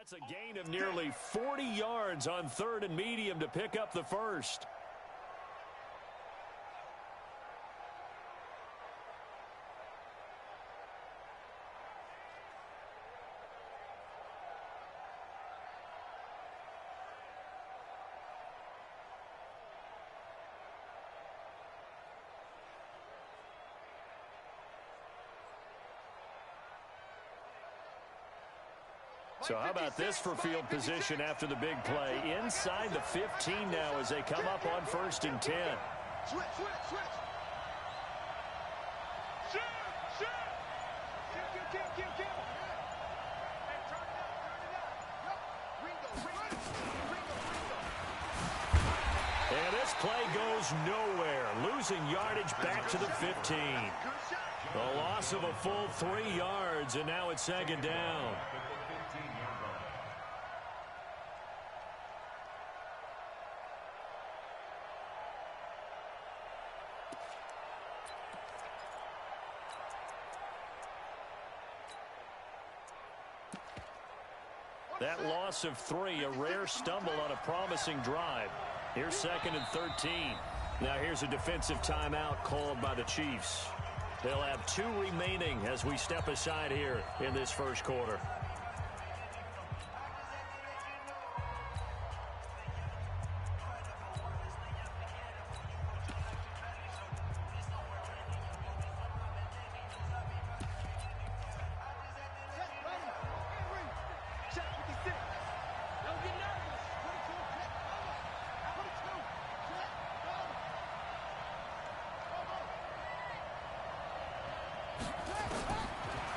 That's a gain of nearly 40 yards on 3rd and medium to pick up the first. So how about this for field position after the big play? Inside the 15 now as they come up on 1st and 10. Switch. Shoot. Kill. Hey, turn it up. Ringo. And this play goes nowhere. Losing yardage back to the 15. The loss of a full 3 yards, and now it's 2nd down. That loss of 3, a rare stumble on a promising drive. Here's 2nd and 13. Now here's a defensive timeout called by the Chiefs. They'll have 2 remaining as we step aside here in this first quarter.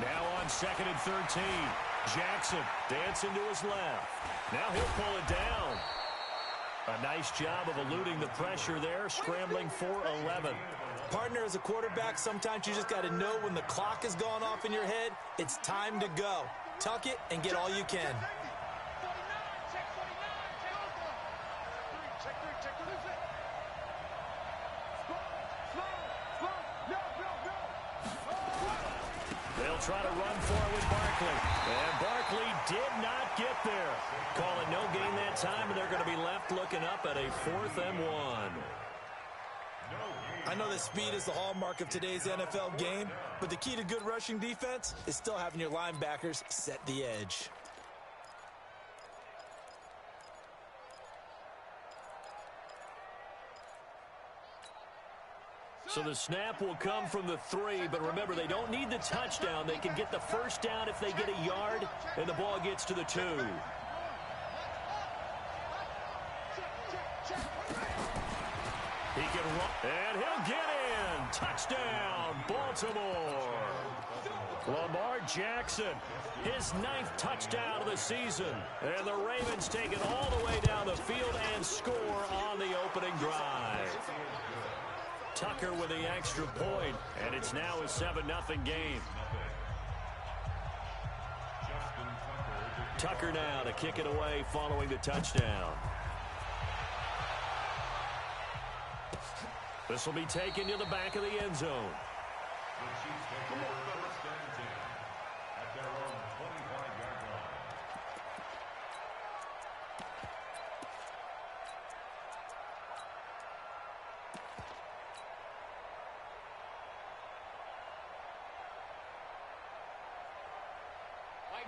Now on 2nd and 13. Jackson dancing to his left. Now he'll pull it down. A nice job of eluding the pressure there, scrambling for 11. Partner, as a quarterback, sometimes you just got to know when the clock has gone off in your head, it's time to go. Tuck it and get all you can. They'll try to run for it with Barkley. And Barkley did not get there. Call it no gain that time, and they're going to be left looking up at a 4th and 1. I know that speed is the hallmark of today's NFL game, but the key to good rushing defense is still having your linebackers set the edge. So the snap will come from the 3, but remember, they don't need the touchdown. They can get the first down if they get a yard, and the ball gets to the 2. He can run, and he'll get in. Touchdown, Baltimore. Lamar Jackson, his 9th touchdown of the season. And the Ravens take it all the way down the field and score on the opening drive. Tucker with the extra point, and it's now a 7-0 game. Tucker now to kick it away following the touchdown. This will be taken to the back of the end zone. The Chiefs take over 1st and 10 at their own 25-yard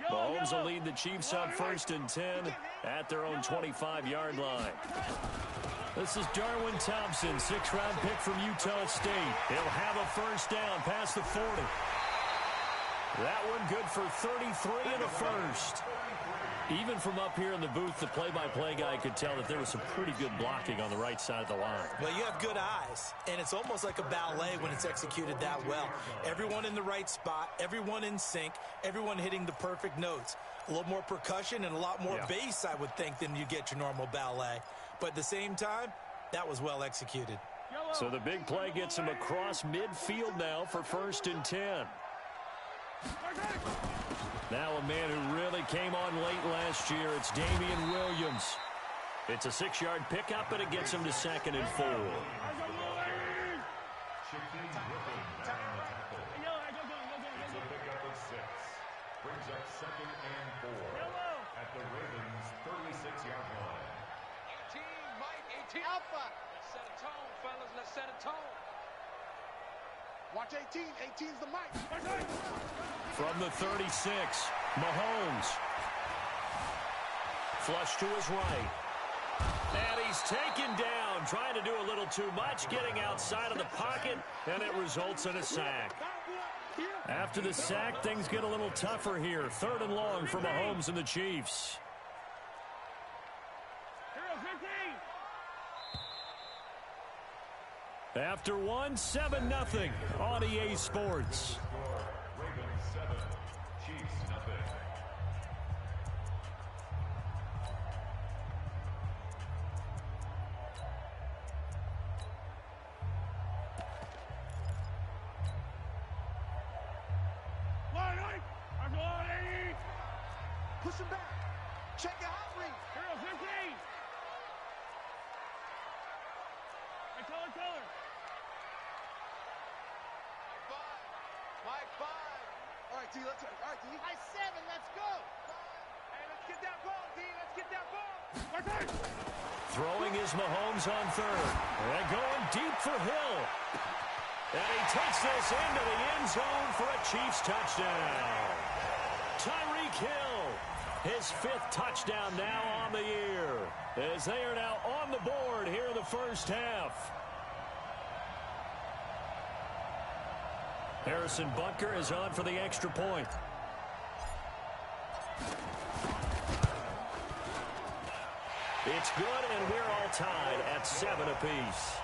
line. Mahomes will lead the Chiefs on 1st and 10 at their own 25-yard line. This is Darwin Thompson, 6th-round pick from Utah State. He'll have a first down past the 40. That one good for 33 and a first. Even from up here in the booth, the play-by-play guy could tell that there was some pretty good blocking on the right side of the line. Well, you have good eyes, and it's almost like a ballet when it's executed that well. Everyone in the right spot, everyone in sync, everyone hitting the perfect notes. A little more percussion and a lot more bass, I would think, than you get your normal ballet. But at the same time, that was well executed. So the big play gets him across midfield now for 1st and 10. Now a man who really came on late last year, it's Damian Williams. It's a 6-yard pickup, and it gets him to 2nd and 4. It's a pickup of 6. Brings up 2nd and 4. at the Ravens' 36-yard line. 18, Mike, 18. Alpha. Let's set a tone, fellas. Let's set a tone. Watch 18. 18's the mic. From the 36, Mahomes. Flush to his right. And he's taken down, trying to do a little too much, getting outside of the pocket, and it results in a sack. After the sack, things get a little tougher here. 3rd and long for Mahomes and the Chiefs. After 7-0 on EA Sports. Ravens 7, Chiefs nothing. Push him back. Check it out, Reed. Hero 15. Hey, tell her. Mike 5. All right, D, let's go. All right, D. High 7, let's go. Hey, let's get that ball, D. Let's get that ball. Throwing is Mahomes on 3rd. And going deep for Hill. And he takes this into the end zone for a Chiefs touchdown. Tyreek Hill, his 5th touchdown now on the year, as they are now on the board here in the first half. Harrison Butker is on for the extra point. It's good, and we're all tied at 7 apiece.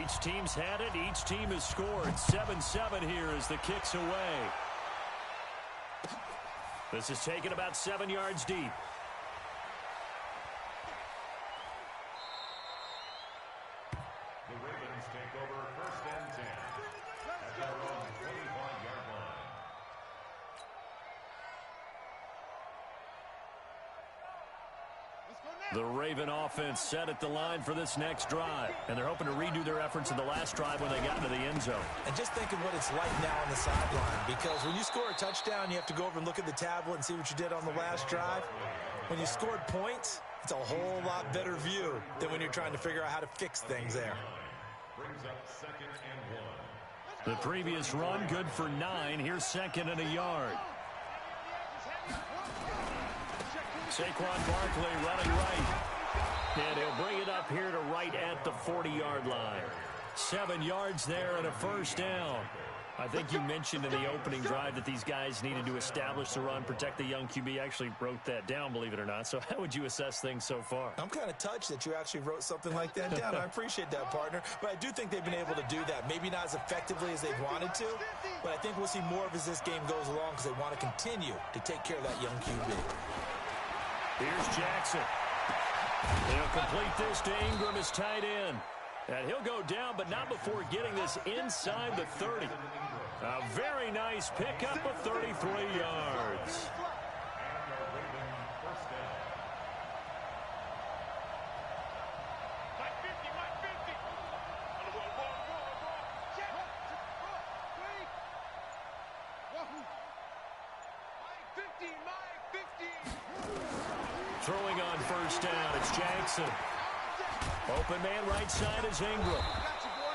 Each team's had it. Each team has scored. 7-7 here as the kick's away. This is taken about 7 yards deep. The Ravens take over 1st and 10 at their own 25-yard line. The Raven offense set at the line for this next drive, and they're hoping to redo their efforts in the last drive when they got into the end zone. And just think of what it's like now on the sideline, because when you score a touchdown, you have to go over and look at the tablet and see what you did on the last drive. When you scored points, it's a whole lot better view than when you're trying to figure out how to fix things there. Brings up 2nd and 1. The previous run, good for 9. Here's 2nd and a yard. Saquon Barkley running right. And he'll bring it up here to right at the 40-yard line. 7 yards there and a first down. I think you mentioned in the opening drive that these guys needed to establish the run, protect the young QB. Actually wrote that down, believe it or not. So how would you assess things so far? I'm kind of touched that you actually wrote something like that down. I appreciate that, partner. But I do think they've been able to do that. Maybe not as effectively as they've wanted to, but I think we'll see more of as this game goes along because they want to continue to take care of that young QB. Here's Jackson. He'll complete this to Ingram as tight end. And he'll go down, but not before getting this inside the 30. A very nice pickup of 33 yards. Throwing on first down, it's Jackson. Open man right side is Ingram.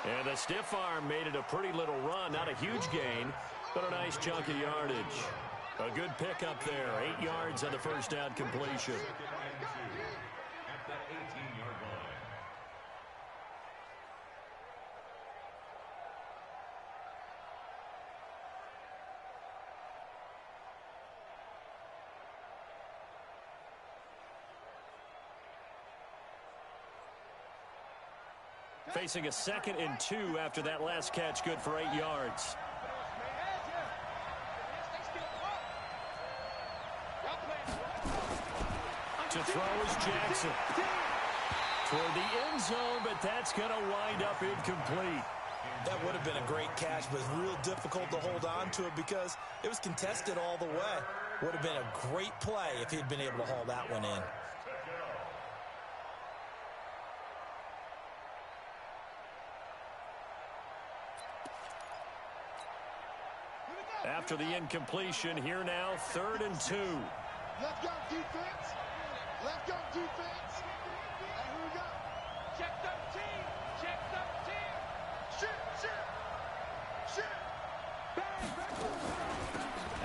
And the stiff arm made it a pretty little run. Not a huge gain, but a nice chunk of yardage. A good pickup there. 8 yards on the first down completion. At the 18-yard line. Facing a 2nd and 2 after that last catch, good for 8 yards. To throw is Jackson. Toward the end zone, but that's going to wind up incomplete. That would have been a great catch, but it's real difficult to hold on to it because it was contested all the way. Would have been a great play if he'd been able to haul that one in. After the incompletion, here now, 3rd and 2. Let's go, defense. Let's go, defense. And here we go. Check 13. Check 13. Shoot. Bang,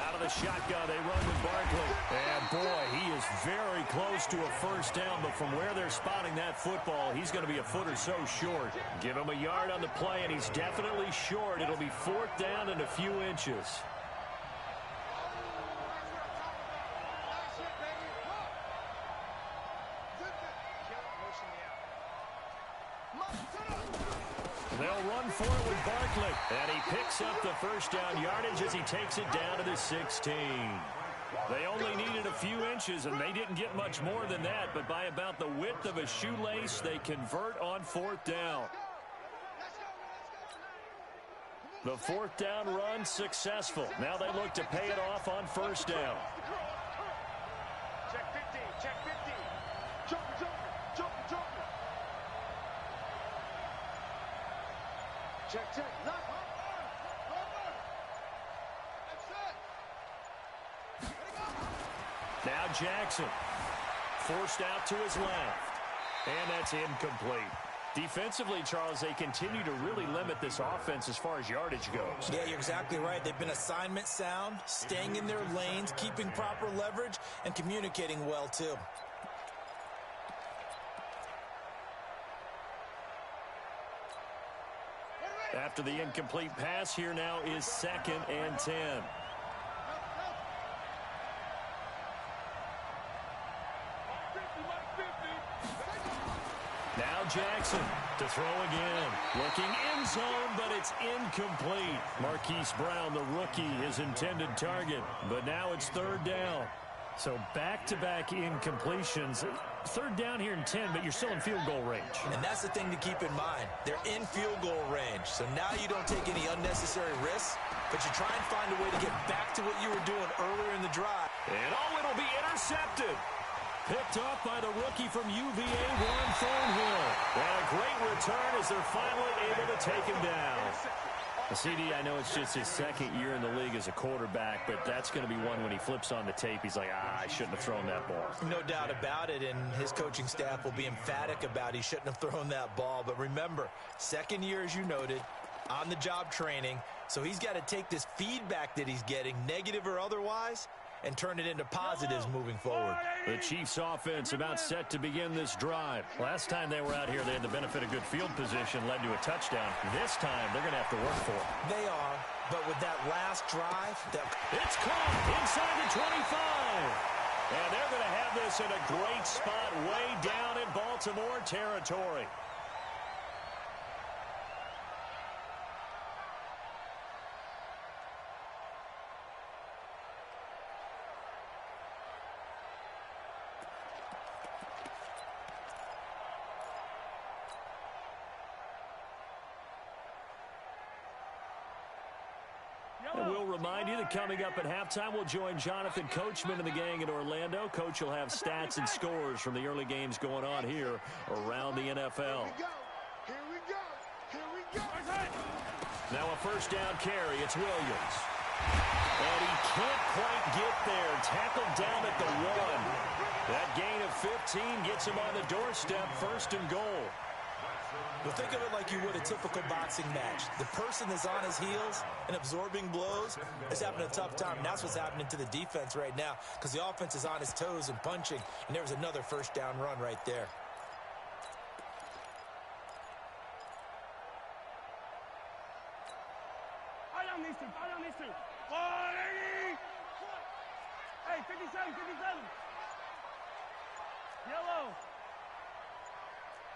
Out of the shotgun, they run with Barkley. And, boy, he is very close to a first down, but from where they're spotting that football, he's going to be a foot or so short. Give him a yard on the play, and he's definitely short. It'll be 4th down and a few inches. They'll run for it with Barkley. And he picks up the first down yardage as he takes it down to the 16. They only needed a few inches, and they didn't get much more than that. But by about the width of a shoelace, they convert on 4th down. The 4th down run successful. Now they look to pay it off on 1st down. Check 15. Check 15. Joker. Check. Now Jackson, forced out to his left, and that's incomplete. Defensively, Charles, they continue to really limit this offense as far as yardage goes. Yeah, you're exactly right. They've been assignment sound, staying in their lanes, keeping proper leverage, and communicating well, too. After the incomplete pass, here now is 2nd and 10. Now Jackson to throw again. Looking end zone, but it's incomplete. Marquise Brown, the rookie, his intended target. But now it's 3rd down. So back-to-back incompletions. 3rd down here in 10, but you're still in field goal range. And that's the thing to keep in mind. They're in field goal range. So now you don't take any unnecessary risks, but you try and find a way to get back to what you were doing earlier in the drive. And it'll be intercepted. Picked off by the rookie from UVA, Juan Thornhill. And a great return as they're finally able to take him down. CD, I know it's just his 2nd year in the league as a quarterback, but that's going to be one when he flips on the tape. He's like, I shouldn't have thrown that ball. No doubt about it, and his coaching staff will be emphatic about he shouldn't have thrown that ball. But remember, 2nd year, as you noted, on-the-job training, so he's got to take this feedback that he's getting, negative or otherwise, and turn it into positives moving forward. The Chiefs offense about set to begin this drive. Last time they were out here, they had the benefit of good field position, led to a touchdown. This time, they're going to have to work for it. They are, but with that last drive, it's caught inside the 25. And they're going to have this in a great spot way down in Baltimore territory. And we'll remind you that coming up at halftime, we'll join Jonathan Coachman and the gang in Orlando. Coach will have stats and scores from the early games going on here around the NFL. Here we go. Now a 1st down carry. It's Williams. And he can't quite get there. Tackled down at the 1. That gain of 15 gets him on the doorstep, 1st and goal. Well, think of it like you would a typical boxing match. The person that's on his heels and absorbing blows is having a tough time. And that's what's happening to the defense right now because the offense is on his toes and punching, and there was another 1st down run right there. Hey, 57. Yellow.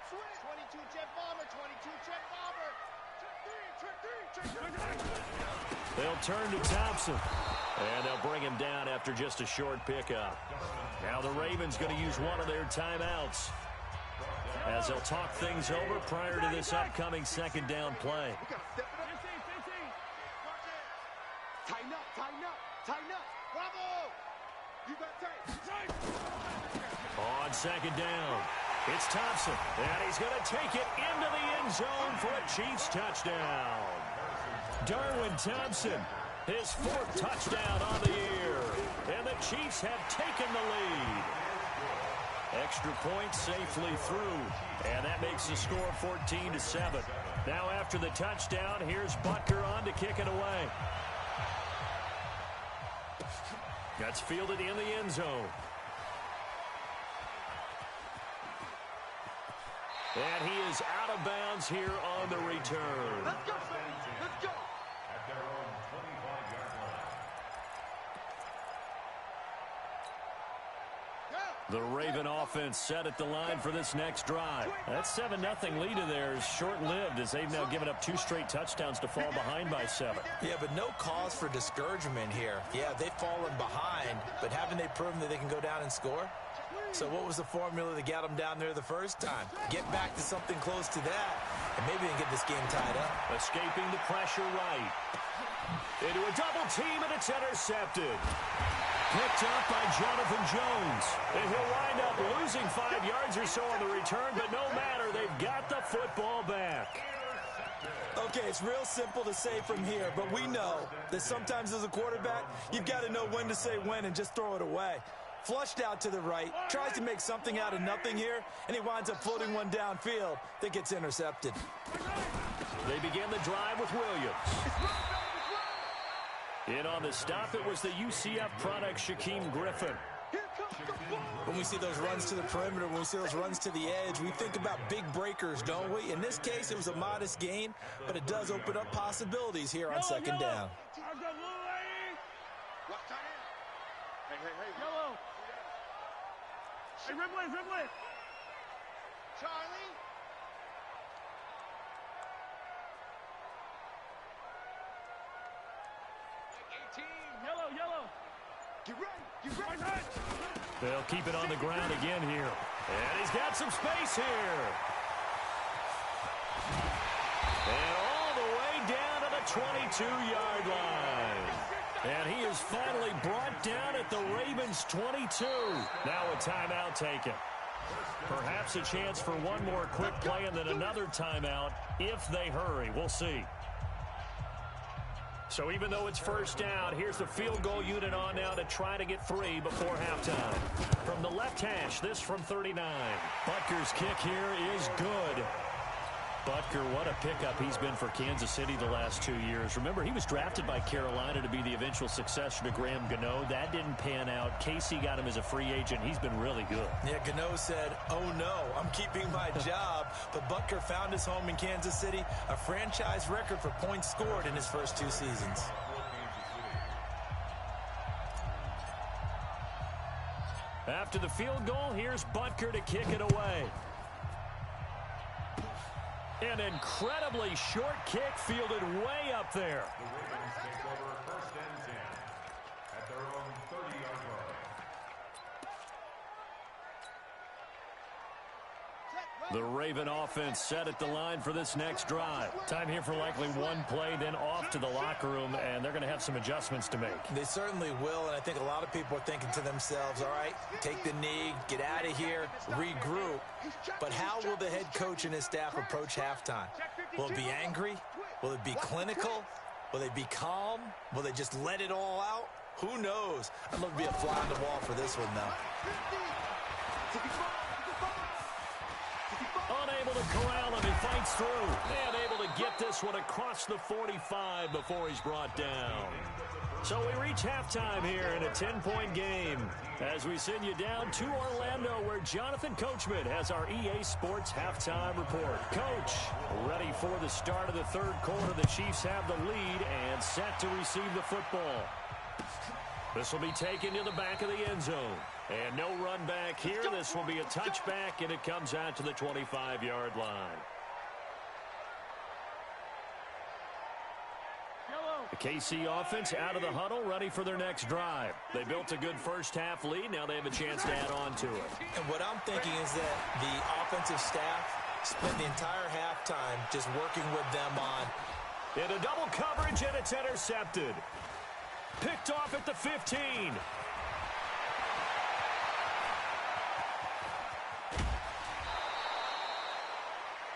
22 jet bomber, 22 jet bomber. Check 3. They'll turn to Thompson. And they'll bring him down after just a short pickup. Now the Ravens going to use one of their timeouts. as they'll talk things over prior to this upcoming second down play. Tighten up, tighten up, tighten up. Bravo! You got tight. On second down, it's Thompson, and he's going to take it into the end zone for a Chiefs touchdown. Darwin Thompson, his 4th touchdown on the year, and the Chiefs have taken the lead. Extra point safely through, and that makes the score 14-7. Now after the touchdown, here's Butker on to kick it away. That's fielded in the end zone. And he is out of bounds here on the return. Let's go, baby. Let's go. At their own 25-yard line. The Raven offense set at the line for this next drive. That 7-0 lead of theirs short-lived as they've now given up 2 straight touchdowns to fall behind by 7. Yeah, but no cause for discouragement here. Yeah, they've fallen behind, but haven't they proven that they can go down and score? So what was the formula that got them down there the first time? Get back to something close to that, and maybe they can get this game tied up. Escaping the pressure right. Into a double team, and it's intercepted. Picked up by Jonathan Jones. And he'll wind up losing 5 yards or so on the return, but no matter, they've got the football back. Okay, it's real simple to say from here, but we know that sometimes as a quarterback, you've got to know when to say when and just throw it away. Flushed out to the right, tries to make something out of nothing here, and he winds up floating one downfield that gets intercepted. They begin the drive with Williams. In on the stop, it was the UCF product, Shaquem Griffin. When we see those runs to the perimeter, when we see those runs to the edge, we think about big breakers, don't we? In this case, it was a modest gain, but it does open up possibilities here on second down. Hey. Yellow. Hey, Ridley. Charlie. Yellow. Get ready. They'll keep it on the ground again here. And he's got some space here. And all the way down to the 22-yard line. And he is finally brought down at the Ravens' 22. Now a timeout taken. Perhaps a chance for one more quick play and then another timeout if they hurry. We'll see. So even though it's first down, here's the field goal unit on now to try to get 3 before halftime. From the left hash, this from 39. Butker's kick here is good. Butker, what a pickup he's been for Kansas City the last 2 years. Remember, he was drafted by Carolina to be the eventual successor to Graham Gano. That didn't pan out. Casey got him as a free agent. He's been really good. Yeah, Gano said, oh no, I'm keeping my job. But Butker found his home in Kansas City, a franchise record for points scored in his first 2 seasons. After the field goal, here's Butker to kick it away. An incredibly short kick fielded way up there. The Ravens take over first and 10 at their own 30-yard line. The Raven offense set at the line for this next drive. Time here for likely one play, then off to the locker room, and they're going to have some adjustments to make. They certainly will, and I think a lot of people are thinking to themselves, all right, take the knee, get out of here, regroup. But how will the head coach and his staff approach halftime? Will it be angry? Will it be clinical? Will they be calm? Will they just let it all out? Who knows? I'd love to be a fly on the wall for this one, though. Unable to corral him, he fights through. And able to get this one across the 45 before he's brought down. So we reach halftime here in a 10-point game as we send you down to Orlando where Jonathan Coachman has our EA Sports halftime report. Coach, ready for the start of the third quarter. The Chiefs have the lead and set to receive the football. This will be taken to the back of the end zone. And no run back here. This will be a touchback, and it comes out to the 25-yard line. Yellow. The KC offense out of the huddle, ready for their next drive. They built a good first-half lead. Now they have a chance to add on to it. And what I'm thinking is that the offensive staff spent the entire halftime just working with them on. In a double coverage, and it's intercepted. Picked off at the 15.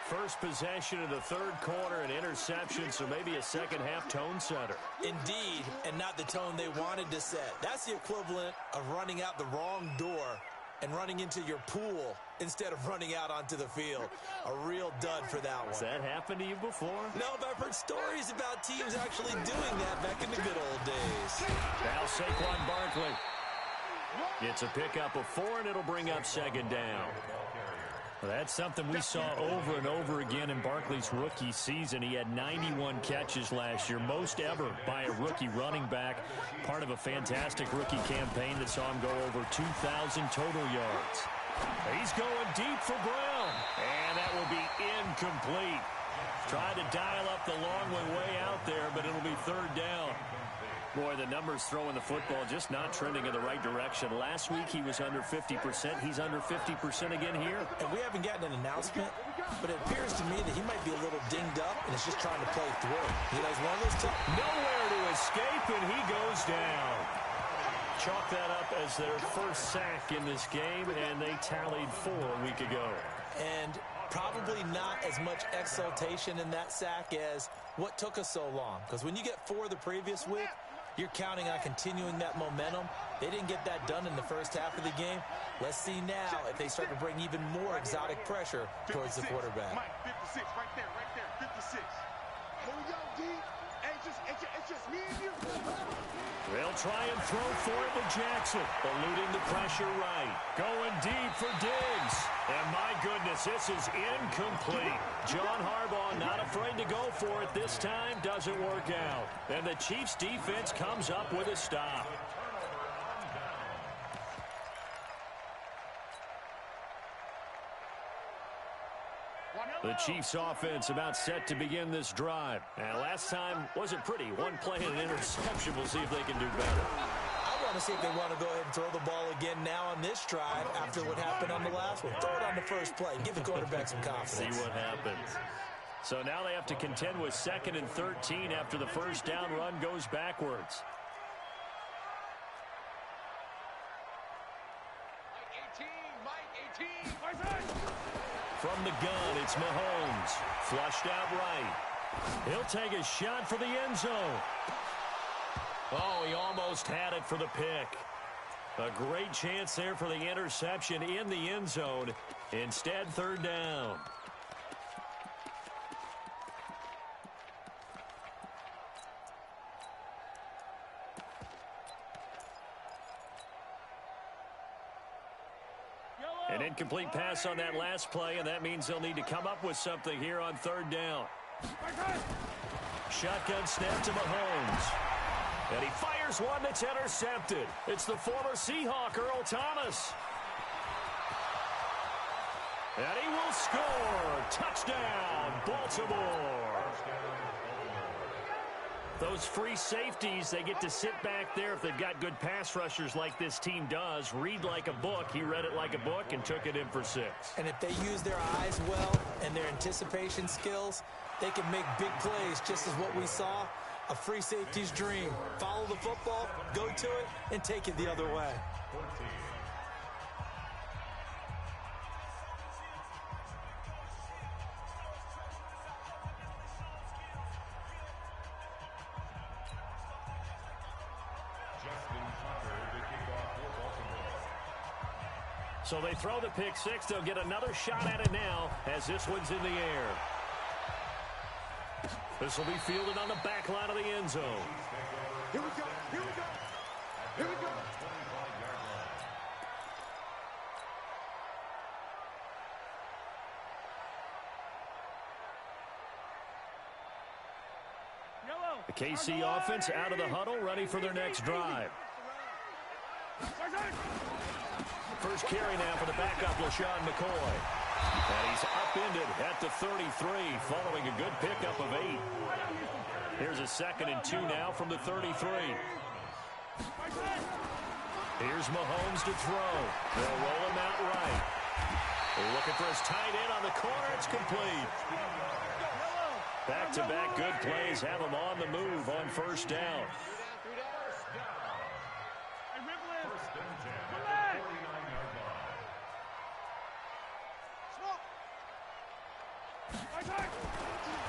First possession of the third quarter, an interception, so maybe a second-half tone setter. Indeed, and not the tone they wanted to set. That's the equivalent of running out the wrong door and running into your pool instead of running out onto the field. A real dud for that one. Has that happened to you before? No, but I've heard stories about teams actually doing that back in the good old days. Now Saquon Barkley. It's a pickup of 4, and it'll bring up second down. Well, that's something we saw over and over again in Barkley's rookie season. He had 91 catches last year, most ever by a rookie running back, part of a fantastic rookie campaign that saw him go over 2,000 total yards. He's going deep for Brown, and that will be incomplete. Tried to dial up the long one way out there, but it'll be third down. Boy, the numbers throwing the football just not trending in the right direction. Last week he was under 50%. He's under 50% again here. And we haven't gotten an announcement, but it appears to me that he might be a little dinged up and is just trying to play through. You know, he's one of those nowhere to escape, and he goes down. Chalk that up as their first sack in this game, and they tallied 4 a week ago. And probably not as much exultation in that sack as what took us so long. Because when you get 4 the previous week, you're counting on continuing that momentum. They didn't get that done in the first half of the game. Let's see now if they start to bring even more exotic pressure towards the quarterback. Mike, 56, right there, 56. Here we go, D. Hey, it's just me and you. They'll try and throw for it to Jackson, eluding the pressure right. Going deep for Diggs. And my goodness, this is incomplete. John Harbaugh not afraid to go for it this time. Doesn't work out. And the Chiefs defense comes up with a stop. The Chiefs offense about set to begin this drive. And last time wasn't pretty. One play and an interception. We'll see if they can do better. I want to see if they want to go ahead and throw the ball again now on this drive after what happened on the last one. Throw it on the first play. Give the quarterback some confidence. See what happens. So now they have to contend with 2nd and 13 after the first down run goes backwards. Mike 18. From the gun, it's Mahomes. Flushed out right. He'll take a shot for the end zone. Oh, he almost had it for the pick. A great chance there for the interception in the end zone. Instead, third down. An incomplete pass on that last play, and that means they'll need to come up with something here on third down. Shotgun snap to Mahomes. And he fires one that's intercepted. It's the former Seahawk, Earl Thomas. And he will score. Touchdown, Baltimore. Those free safeties, they get to sit back there if they've got good pass rushers like this team does. Read like a book. He read it like a book and took it in for 6. And if they use their eyes well and their anticipation skills, they can make big plays, just as what we saw. A free safety's dream. Follow the football, go to it, and take it the other way. So they throw the pick 6. They'll get another shot at it now as this one's in the air. This will be fielded on the back line of the end zone. Here we go. Here we go. Here we go. The KC offense out of the huddle, ready for their next drive. First carry now for the backup, LaShawn McCoy. And he's upended at the 33 following a good pickup of 8. Here's a 2nd and 2 now from the 33. Here's Mahomes to throw. They'll roll him out right. Looking for his tight end on the corner. It's complete. Back-to-back good plays have him on the move on first down.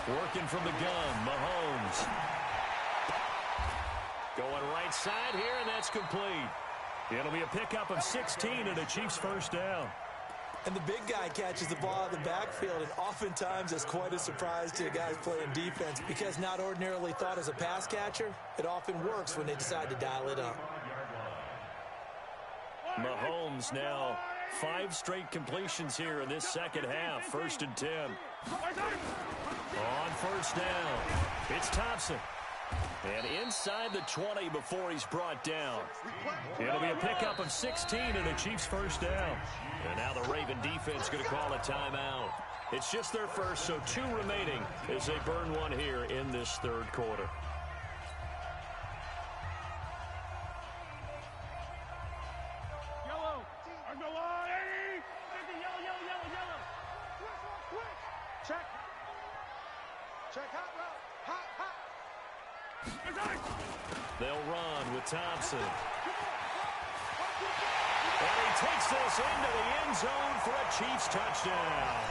Working from the gun, Mahomes. Going right side here, and that's complete. It'll be a pickup of 16 and a Chiefs first down. And the big guy catches the ball in the backfield, and oftentimes it's quite a surprise to guys playing defense because not ordinarily thought as a pass catcher, it often works when they decide to dial it up. Mahomes now 5 straight completions here in this second half. 1st and 10. On first down, it's Thompson. And inside the 20 before he's brought down. It'll be a pickup of 16 and a Chiefs first down. And now the Raven defense going to call a timeout. It's just their first, so 2 remaining as they burn one here in this third quarter. Yellow. Yellow. Check. Hot route. Hot. They'll run with Thompson. And he takes this into the end zone for a Chiefs touchdown.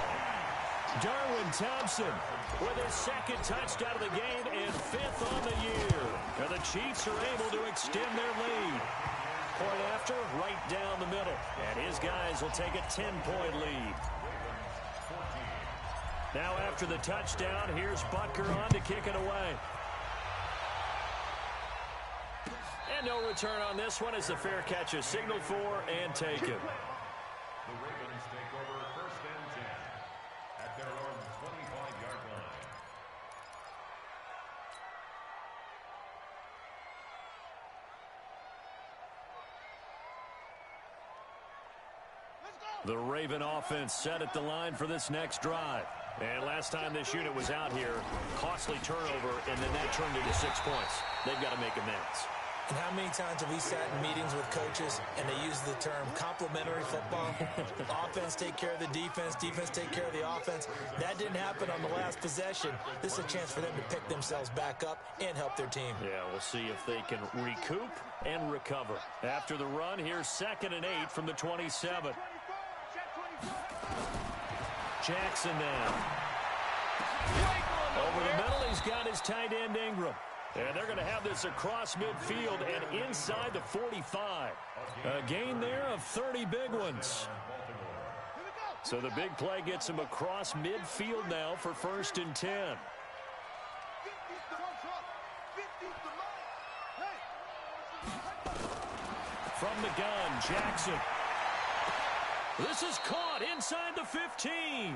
Darwin Thompson with his 2nd touchdown of the game and 5th on the year. And the Chiefs are able to extend their lead. Point after, right down the middle. And his guys will take a 10-point lead. Now after the touchdown, here's Butker on to kick it away. And no return on this one as the fair catch is signaled for and taken. The Ravens take over 1st and 10 at their own 25-yard line. The Raven offense set at the line for this next drive. And last time this unit was out here, costly turnover, and then that turned into 6 points. They've got to make amends. And how many times have we sat in meetings with coaches and they use the term complementary football? Offense take care of the defense, defense take care of the offense. That didn't happen on the last possession. This is a chance for them to pick themselves back up and help their team. Yeah, we'll see if they can recoup and recover. After the run, here's 2nd and 8 from the 27. Jackson now. Over the middle, he's got his tight end Ingram. And they're going to have this across midfield and inside the 45. A gain there of 30 big ones. So the big play gets him across midfield now for 1st and 10. From the gun, Jackson. This is caught inside the 15.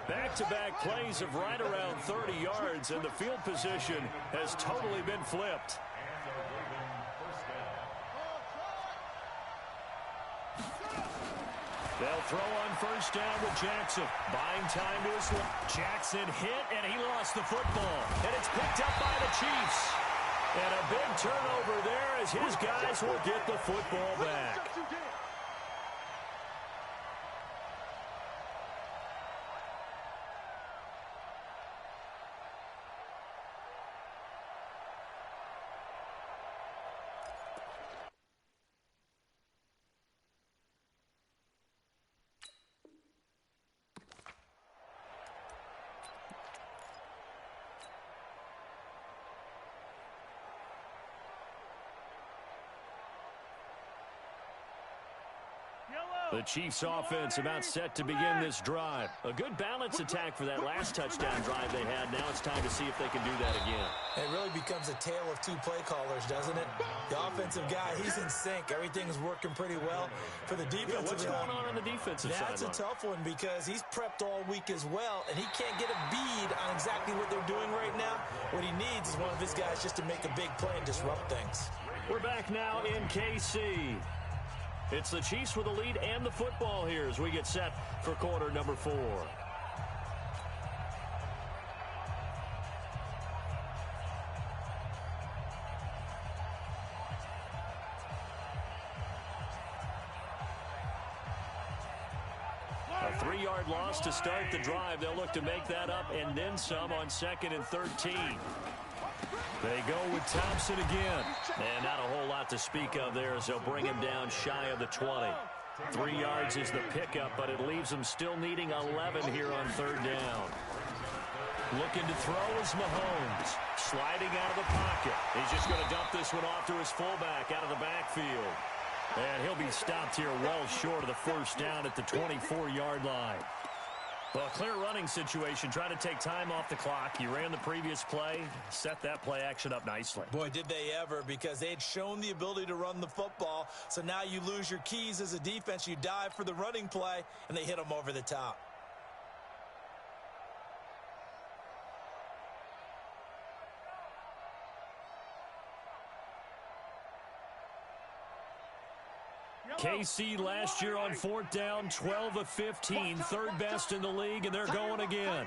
Back-to-back plays of right around 30 yards, and the field position has totally been flipped. They'll throw on first down with Jackson. Buying time to his left. Jackson hit, and he lost the football. And it's picked up by the Chiefs. And a big turnover there as his guys will get the football back. The Chiefs offense about set to begin this drive. A good balanced attack for that last touchdown drive they had. Now it's time to see if they can do that again. It really becomes a tale of 2 play callers, doesn't it? The offensive guy, he's in sync. Everything's working pretty well. For the defensive what's going on the defensive side? That's a tough one because he's prepped all week as well, and he can't get a bead on exactly what they're doing right now. What he needs is one of his guys just to make a big play and disrupt things. We're back now in KC. It's the Chiefs with the lead and the football here as we get set for quarter number 4. A 3-yard loss to start the drive. They'll look to make that up and then some on 2nd and 13. They go with Thompson again. And not a whole lot to speak of there as they'll bring him down shy of the 20. 3 yards is the pickup, but it leaves them still needing 11 here on 3rd down. Looking to throw is Mahomes. Sliding out of the pocket. He's just going to dump this one off to his fullback out of the backfield. And he'll be stopped here well short of the first down at the 24-yard line. Well, a clear running situation, trying to take time off the clock. He ran the previous play, set that play action up nicely. Boy, did they ever, because they had shown the ability to run the football. So now you lose your keys as a defense. You dive for the running play, and they hit them over the top. KC last year on 4th down, 12 of 15, 3rd best in the league, and they're going again.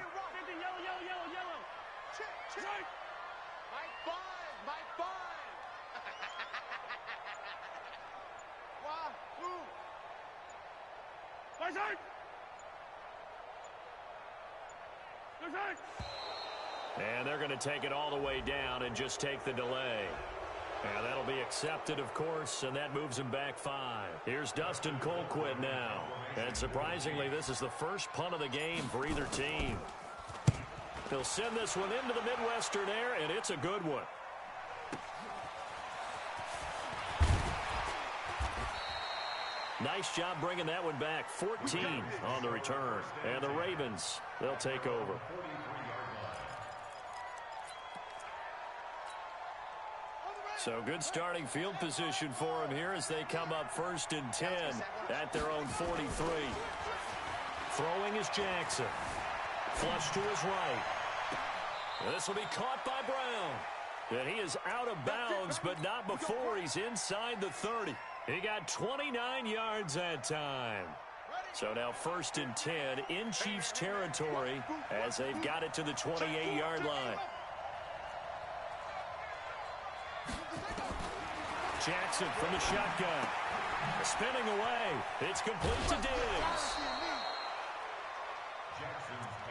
And they're going to take it all the way down and just take the delay. And that'll be accepted, of course, and that moves him back 5. Here's Dustin Colquitt now. And surprisingly, this is the first punt of the game for either team. They'll send this one into the Midwestern air, and it's a good one. Nice job bringing that one back. 14 on the return. And the Ravens, they'll take over. So good starting field position for him here as they come up 1st and 10 at their own 43. Throwing is Jackson. Flush to his right. This will be caught by Brown. And he is out of bounds, but not before he's inside the 30. He got 29 yards that time. So now 1st and 10 in Chiefs territory as they've got it to the 28-yard line. Jackson from the shotgun. Spinning away. It's complete to Diggs.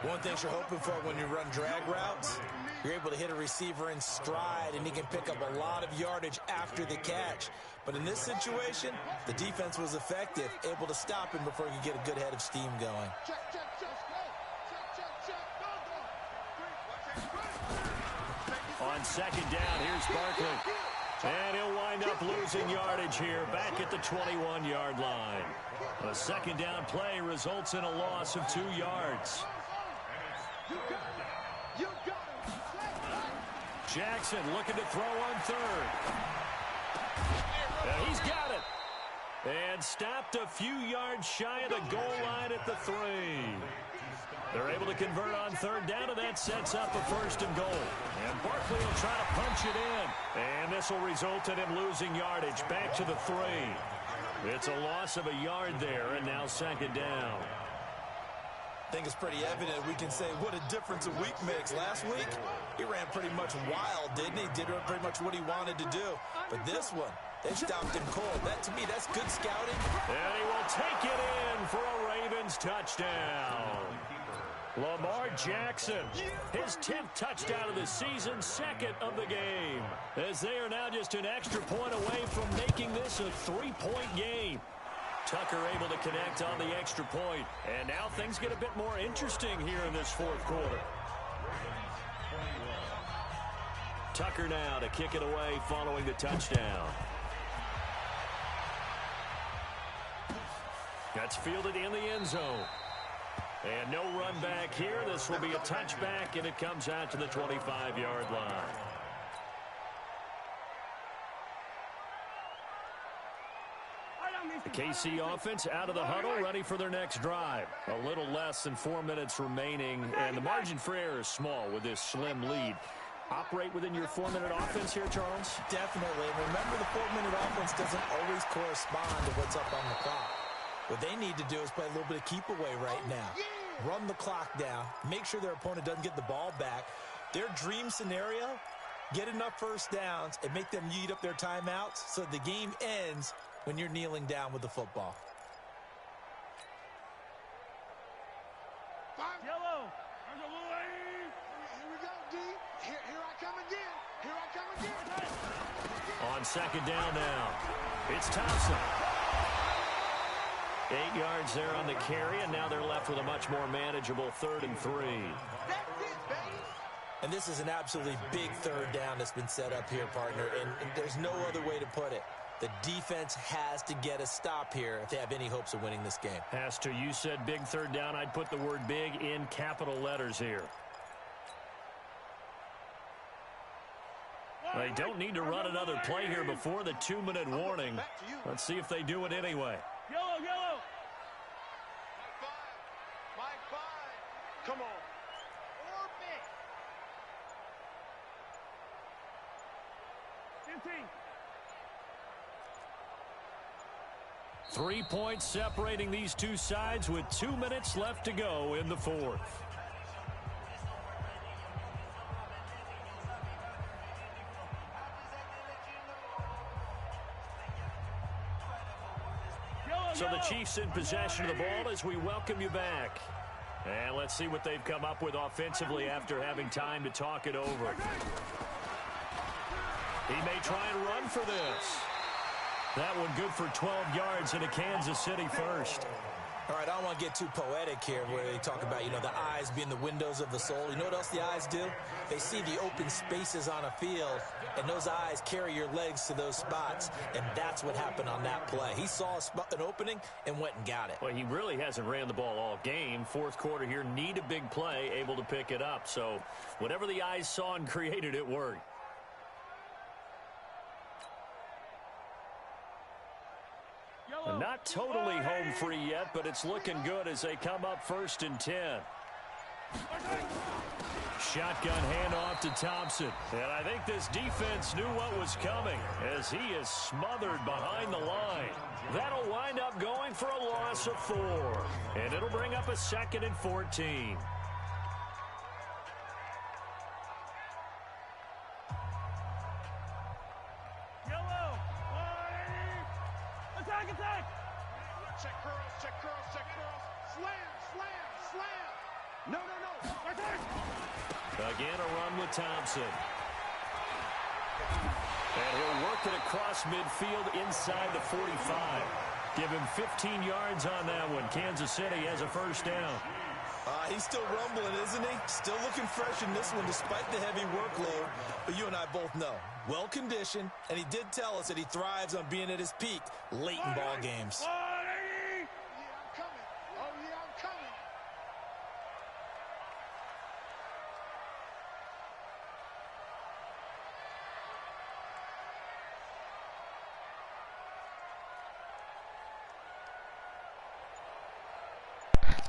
One thing you're hoping for when you run drag routes, you're able to hit a receiver in stride, and he can pick up a lot of yardage after the catch. But in this situation, the defense was effective, able to stop him before he could get a good head of steam going. On 2nd down, here's Barkley. And he'll wind up losing yardage here back at the 21-yard line. A 2nd down play results in a loss of 2 yards. Jackson looking to throw on 3rd. And he's got it. And stopped a few yards shy of the goal line at the 3. They're able to convert on 3rd down, and that sets up a 1st and goal. And Barkley will try to punch it in. And this will result in him losing yardage back to the 3. It's a loss of a yard there, and now 2nd down. I think it's pretty evident we can say what a difference a week makes. Last week, he ran pretty much wild, didn't he? Did pretty much what he wanted to do. But this one, they stopped him cold. That, to me, that's good scouting. And he will take it in for a Ravens touchdown. Lamar Jackson, his 10th touchdown of the season, 2nd of the game, as they are now just an extra point away from making this a 3-point game. Tucker able to connect on the extra point, and now things get a bit more interesting here in this 4th quarter. Tucker now to kick it away following the touchdown. That's fielded in the end zone. And no run back here. This will be a touchback, and it comes out to the 25-yard line. The KC offense out of the huddle, ready for their next drive. A little less than 4 minutes remaining, and the margin for error is small with this slim lead. operate within your 4-minute offense here, Charles? Definitely. Remember, the 4-minute offense doesn't always correspond to what's up on the clock. What they need to do is play a little bit of keep away right now. Run the clock down. Make sure their opponent doesn't get the ball back. Their dream scenario, get enough first downs and make them eat up their timeouts so the game ends when you're kneeling down with the football. Yellow. Here we go, D. Here I come again. Here I come again. On second down now, it's Thompson. 8 yards there on the carry, and now they're left with a much more manageable 3rd and 3. That's it, baby. And this is an absolutely big third down that's been set up here, partner, and there's no other way to put it. The defense has to get a stop here if they have any hopes of winning this game. Has to. You said big third down. I'd put the word big in capital letters here. They don't need to run another play here before the 2-minute warning. Let's see if they do it anyway. Yellow. Mike 5. Come on. Orbit. 15. 3 points separating these two sides with 2 minutes left to go in the 4th. So the Chiefs in possession of the ball as we welcome you back. And let's see what they've come up with offensively after having time to talk it over. He may try and run for this. That one good for 12 yards into Kansas City first. All right, I don't want to get too poetic here where they talk about, the eyes being the windows of the soul. You know what else the eyes do? They see the open spaces on a field, and those eyes carry your legs to those spots, and that's what happened on that play. He saw an opening and went and got it. Well, he really hasn't ran the ball all game. 4th quarter here, need a big play, able to pick it up. So whatever the eyes saw and created, it worked. Not totally home free yet, but it's looking good as they come up 1st and 10. Shotgun handoff to Thompson. And I think this defense knew what was coming as he is smothered behind the line. That'll wind up going for a loss of 4. And it'll bring up a 2nd and 14. Attack! Check curls. Slam. No. Again, a run with Thompson. And he'll work it across midfield inside the 45. Give him 15 yards on that one. Kansas City has a first down. He's still rumbling, isn't he? Still looking fresh in this one despite the heavy workload. But you and I both know, well-conditioned, and he did tell us that he thrives on being at his peak late in ball games. Yeah, I'm coming. Oh, yeah, I'm coming.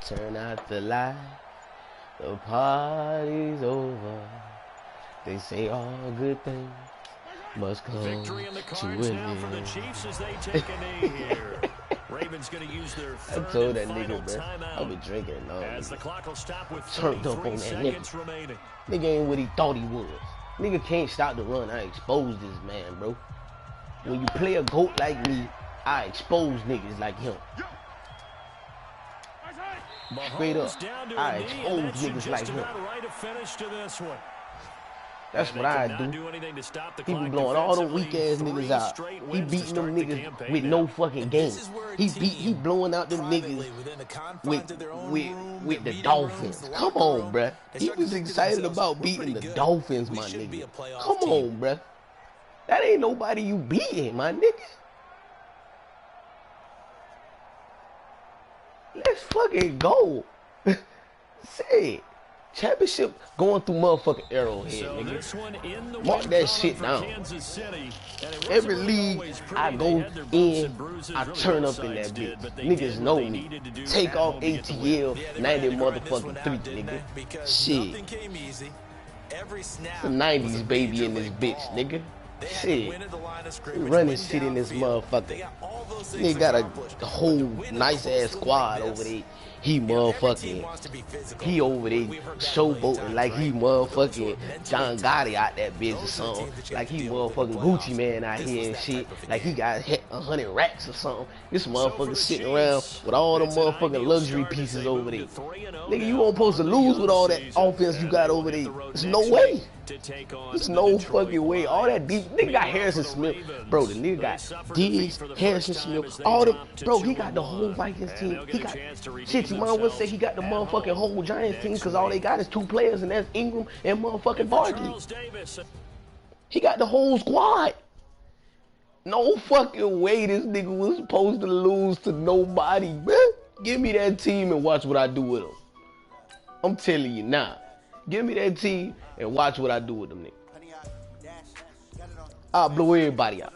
Turn out the light, the party's over. They say all good things must come Victory in the to cards an now for the end. Chiefs as they take a knee here. Ravens going to use their I 3rd told and that final nigga, bro, I be timeout drinking and all. as the clock will stop with Turned up 33 on that seconds nigga. remaining. Nigga ain't what he thought he was. Nigga can't stop the run. I exposed this man, bro. When you play a GOAT like me, I expose niggas like him. Straight up, Mahomes down to I a knee, expose and that should niggas just like him. about write a finish to this one. That's And what they I could not do. anything to stop the He be clock blowing all the defensively. weak ass 3 niggas out. straight He wins to beating start them the niggas campaign with now. no fucking game. This is where a He blowing out them privately niggas within the confines of their own room, with their the meeting Dolphins. rooms, the Come locker on, room. bruh. They He start was to think to excited themselves, about "We're beating pretty the good. Dolphins, We my should be a nigga. playoff Come team." on, bruh. That ain't nobody you beating, my nigga. Let's fucking go. Say it. Championship going through motherfucking Arrowhead, So nigga. this one in the Mark win that column shit for down. Kansas City. And it wasn't Every really league always pretty. I They go had their bumps in, and bruises, I really turn both up in that sides did, bitch. but they Niggas did know what they me. needed to do Take at off home to get the win. ATL, Yeah, they 90 had to grind this one motherfucking out, 3, didn't nigga. they? Because Shit. nothing came easy. every snap. It's a 90s baby in this bitch, nigga. Shit. We running shit in this motherfucker. Nigga got a whole nice ass squad over there. He motherfucking, he over there showboating like he motherfucking John Gotti out that bitch or something. Like he motherfucking Gucci Man out here and shit. Like he got 100 racks or something. This motherfucker sitting around with all the motherfucking luxury pieces over there. Nigga, you won't supposed to lose with all that offense you got over there. There's no way. There's no fucking way. All that deep nigga got Harrison Smith, bro. The nigga got Diggs, Harrison Smith, all them, bro. He got the whole Vikings team. He got shit. You might well say he got the motherfucking whole Giants team because all they got is 2 players and that's Ingram and motherfucking Barkley. He got the whole squad. No fucking way this nigga was supposed to lose to nobody, man. Give me that team and watch what I do with them. I'm telling you now. Give me that team and watch what I do with them niggas. I'll blow everybody out.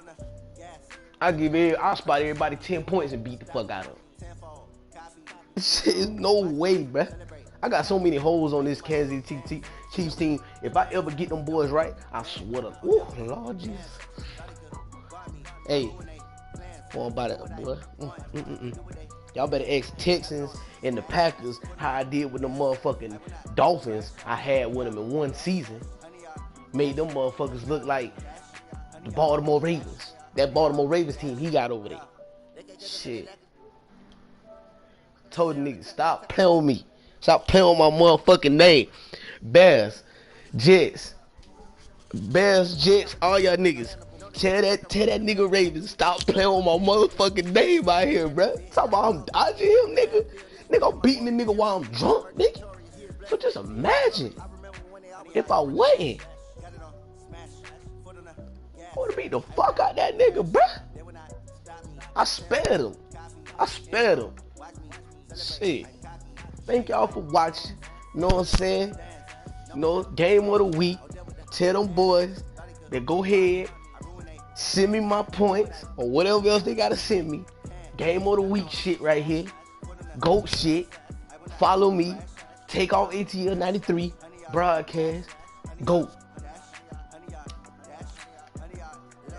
I'll spot everybody 10 points and beat the fuck out of them. Shit, no way, bruh. I got so many holes on this Kansas City Chiefs team. If I ever get them boys right, I swear to, ooh, Lord Jesus. Hey, what about it, boy? Y'all better ask Texans and the Packers how I did with the motherfucking Dolphins I had with them in one season. Made them motherfuckers look like the Baltimore Ravens. That Baltimore Ravens team he got over there. Shit. Told the niggas, stop playing with me. Stop playing with my motherfucking name. Bears, Jets, all y'all niggas. Tell that nigga Ravens, stop playing with my motherfucking name out here, bruh. Talk about I'm dodging him, nigga. Nigga, I'm beating the nigga while I'm drunk, nigga. So just imagine if I wasn't. I would have beat the fuck out that nigga, bruh. I spared him. Shit. Thank y'all for watching. You know what I'm saying? You know, game of the week. Tell them boys that go ahead. Send me my points or whatever else they gotta send me. Game of the week shit right here. GOAT shit. Follow me. Take off ATL 93. Broadcast. GOAT.